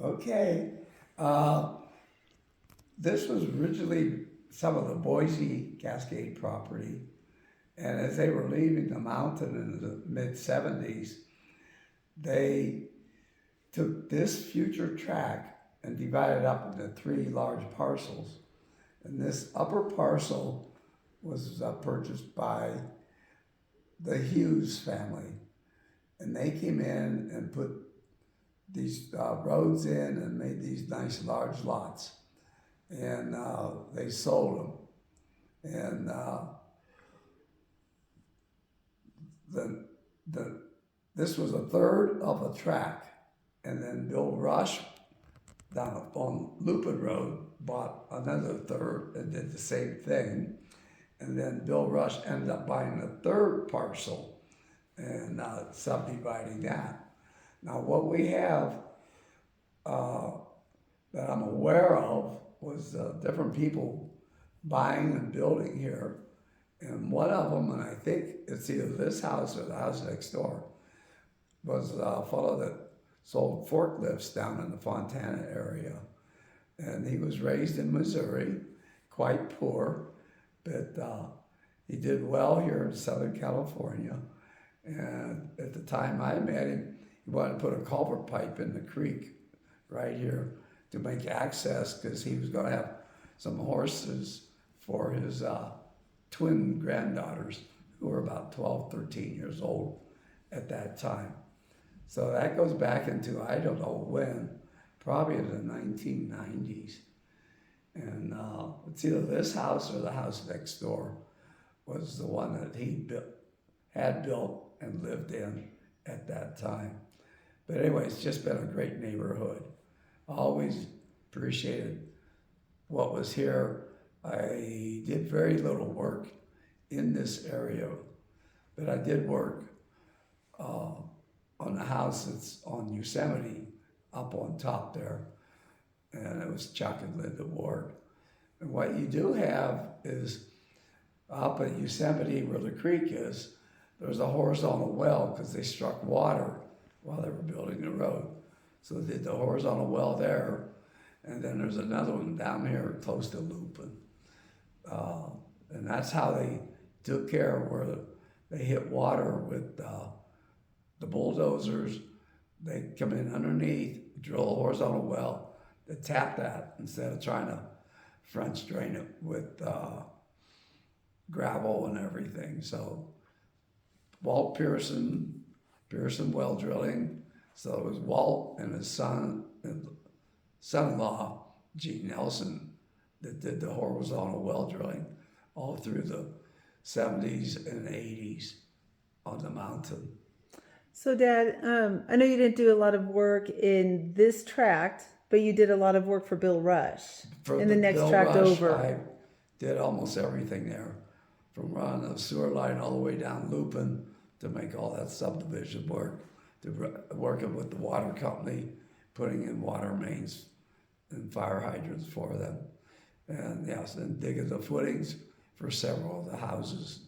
Okay. Uh, this was originally some of the Boise Cascade property. And as they were leaving the mountain in the mid 70s, they took this future tract and divided it up into three large parcels. And this upper parcel was purchased by the Hughes family. And they came in and put these roads in and made these nice large lots. And they sold them. And the, the, this was a third of a tract. And then Bill Rush down on Lupin Road bought another third and did the same thing. And then Bill Rush ended up buying the third parcel and subdividing that. Now, what we have that I'm aware of was different people buying and building here. And one of them, and I think it's either this house or the house next door, was a fellow that sold forklifts down in the Fontana area. And he was raised in Missouri, quite poor, but he did well here in Southern California. And at the time I met him, he wanted to put a culvert pipe in the creek right here to make access because he was going to have some horses for his twin granddaughters who were about 12, 13 years old at that time. So that goes back into, I don't know when, probably in the 1990s. And it's either this house or the house next door was the one that he had built and lived in at that time. But anyway, it's just been a great neighborhood. I always appreciated what was here. I did very little work in this area, but I did work on the house that's on Yosemite, up on top there, and it was Chuck and Linda Ward. And what you do have is up at Yosemite where the creek is, there's a horizontal well because they struck water while they were building the road. So they did the horizontal well there, and then there's another one down here close to Lupin. And that's how they took care of where they hit water with the bulldozers. They come in underneath, drill a horizontal well, they tap that instead of trying to French drain it with gravel and everything. So Walt Pearson Well Drilling. So it was Walt and his son-in-law, Gene Nelson, that did the horizontal well drilling all through the 70s and 80s on the mountain. So, Dad, I know you didn't do a lot of work in this tract, but you did a lot of work for Bill Rush in the next Bill tract Rush, over. I did almost everything there, from running the sewer line all the way down Lupin to make all that subdivision work, to working with the water company, putting in water mains and fire hydrants for them. And yes, and digging the footings for several of the houses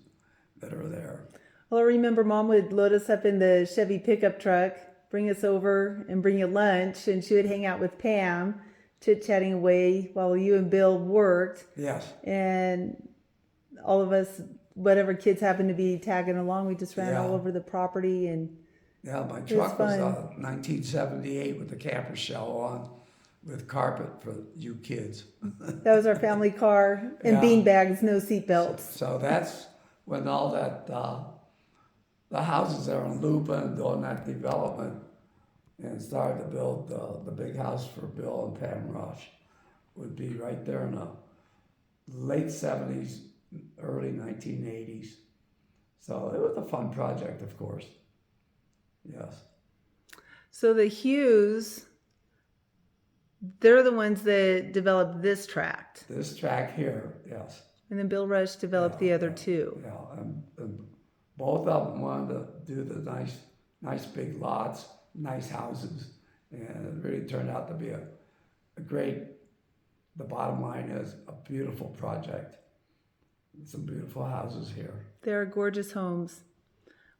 that are there. Well, I remember Mom would load us up in the Chevy pickup truck, bring us over and bring you lunch, and she would hang out with Pam, chit-chatting away while you and Bill worked. Yes. And all of us, whatever kids happened to be tagging along, we just ran all over the property. And yeah, my truck was 1978 with the camper shell on, with carpet for you kids. That was our family car, and beanbags, no seatbelts. So that's when all that, the houses there on Lupin doing that development and started to build the big house for Bill and Pam Rush would be right there in the late 70s, early 1980s. So it was a fun project, of course. Yes. So the Hughes, they're the ones that developed this tract. This tract here, yes. And then Bill Rush developed the other two. Yeah, and both of them wanted to do the nice big lots, nice houses, and it really turned out to be a great, the bottom line is a beautiful project. Some beautiful houses here. They're gorgeous homes.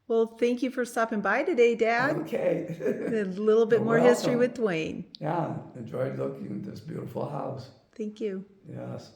Well, thank you for stopping by today, Dad. Okay. A little bit You're more history welcome. with Duane. Yeah, enjoyed looking at this beautiful house. Thank you. Yes.